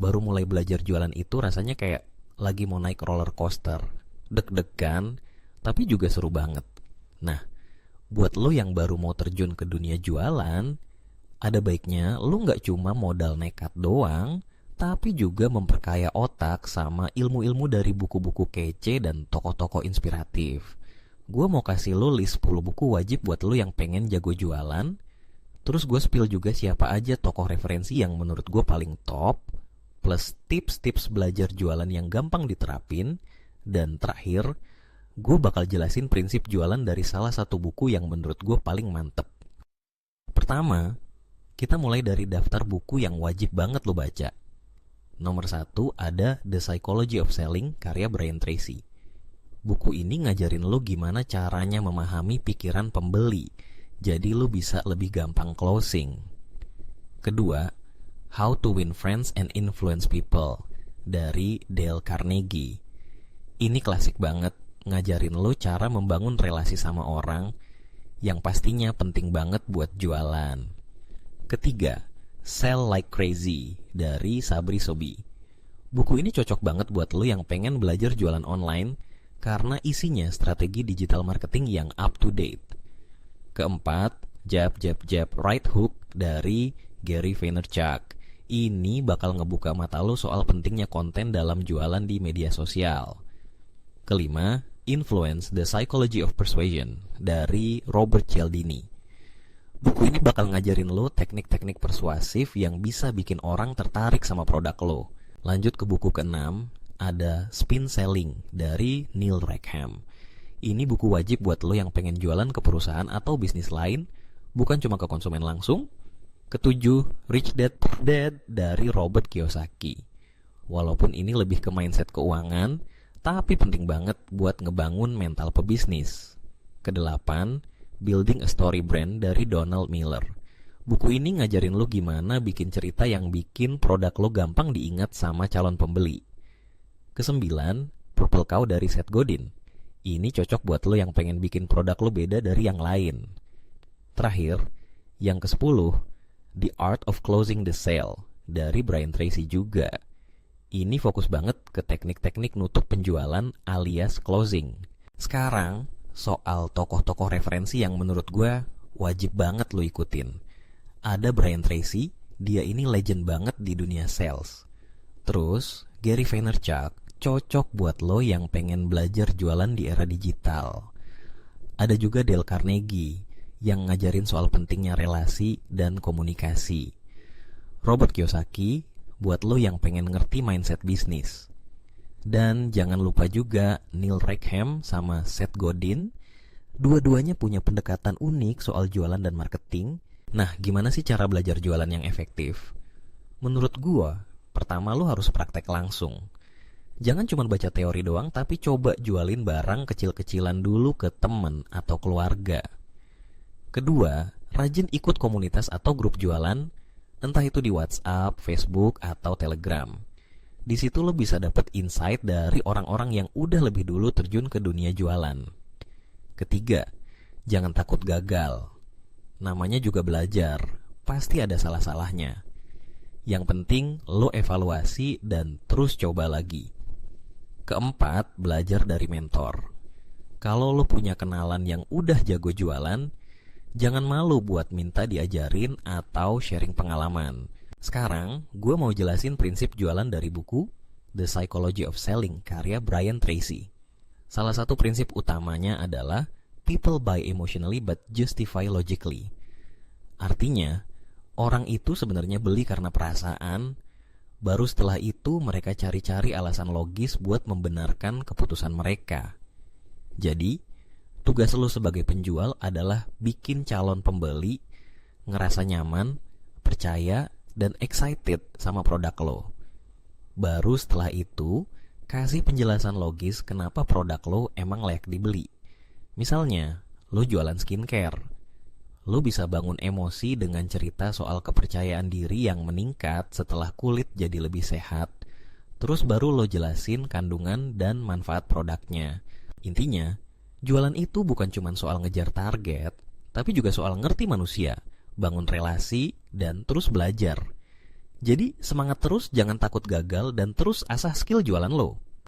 baru mulai belajar jualan itu rasanya kayak lagi mau naik roller coaster. Deg-degan, tapi juga seru banget. Nah, buat lo yang baru mau terjun ke dunia jualan, ada baiknya lo nggak cuma modal nekat doang, tapi juga memperkaya otak sama ilmu-ilmu dari buku-buku kece dan tokoh-tokoh inspiratif. Gue mau kasih lo list 10 buku wajib buat lo yang pengen jago jualan. Terus gue spill juga siapa aja tokoh referensi yang menurut gue paling top, plus tips-tips belajar jualan yang gampang diterapin. Dan terakhir, gue bakal jelasin prinsip jualan dari salah satu buku yang menurut gue paling mantep. Pertama, kita mulai dari daftar buku yang wajib banget lo baca. Nomor 1 ada The Psychology of Selling karya Brian Tracy. Buku ini ngajarin lo gimana caranya memahami pikiran pembeli, jadi lo bisa lebih gampang closing. Kedua, How to Win Friends and Influence People dari Dale Carnegie. Ini klasik banget, ngajarin lo cara membangun relasi sama orang yang pastinya penting banget buat jualan. Ketiga, Sell Like Crazy dari Sabri Sobi. Buku ini cocok banget buat lo yang pengen belajar jualan online karena isinya strategi digital marketing yang up to date. Keempat, Jab Jab Jab Right Hook dari Gary Vaynerchuk. Ini bakal ngebuka mata lo soal pentingnya konten dalam jualan di media sosial. Kelima, Influence The Psychology of Persuasion dari Robert Cialdini. Buku ini bakal ngajarin lo teknik-teknik persuasif yang bisa bikin orang tertarik sama produk lo. Lanjut ke buku keenam, ada Spin Selling dari Neil Rackham. Ini buku wajib buat lo yang pengen jualan ke perusahaan atau bisnis lain, bukan cuma ke konsumen langsung. Ketujuh, Rich Dad Poor Dad dari Robert Kiyosaki. Walaupun ini lebih ke mindset keuangan, tapi penting banget buat ngebangun mental pebisnis. Kedelapan, Building a Story Brand dari Donald Miller. Buku ini ngajarin lo gimana bikin cerita yang bikin produk lo gampang diingat sama calon pembeli. Kesembilan, Purple Cow dari Seth Godin. Ini cocok buat lo yang pengen bikin produk lo beda dari yang lain. Terakhir, yang ke-10, The Art of Closing the Sale dari Brian Tracy juga. Ini fokus banget ke teknik-teknik nutup penjualan alias closing. Sekarang, soal tokoh-tokoh referensi yang menurut gue wajib banget lo ikutin. Ada Brian Tracy, dia ini legend banget di dunia sales. Terus, Gary Vaynerchuk cocok buat lo yang pengen belajar jualan di era digital. Ada juga Dale Carnegie yang ngajarin soal pentingnya relasi dan komunikasi. Robert Kiyosaki buat lo yang pengen ngerti mindset bisnis. Dan jangan lupa juga Neil Rackham sama Seth Godin. Dua-duanya punya pendekatan unik soal jualan dan marketing. Nah, gimana sih cara belajar jualan yang efektif? Menurut gua, pertama lo harus praktek langsung. Jangan cuma baca teori doang, tapi coba jualin barang kecil-kecilan dulu ke temen atau keluarga. Kedua, rajin ikut komunitas atau grup jualan, entah itu di WhatsApp, Facebook, atau Telegram. Di situ lo bisa dapet insight dari orang-orang yang udah lebih dulu terjun ke dunia jualan. Ketiga, jangan takut gagal. Namanya juga belajar, pasti ada salah-salahnya. Yang penting lo evaluasi dan terus coba lagi. Keempat, belajar dari mentor. Kalau lo punya kenalan yang udah jago jualan, jangan malu buat minta diajarin atau sharing pengalaman. Sekarang, gue mau jelasin prinsip jualan dari buku The Psychology of Selling karya Brian Tracy. Salah satu prinsip utamanya adalah people buy emotionally but justify logically. Artinya, orang itu sebenarnya beli karena perasaan, baru setelah itu mereka cari-cari alasan logis buat membenarkan keputusan mereka. Jadi, tugas lo sebagai penjual adalah bikin calon pembeli ngerasa nyaman, percaya, dan excited sama produk lo. Baru setelah itu, kasih penjelasan logis kenapa produk lo emang layak dibeli. Misalnya, lo jualan skincare. Lo bisa bangun emosi dengan cerita soal kepercayaan diri yang meningkat setelah kulit jadi lebih sehat. Terus baru lo jelasin kandungan dan manfaat produknya. Intinya, jualan itu bukan cuma soal ngejar target, tapi juga soal ngerti manusia, bangun relasi, dan terus belajar. Jadi semangat terus, jangan takut gagal, dan terus asah skill jualan lo.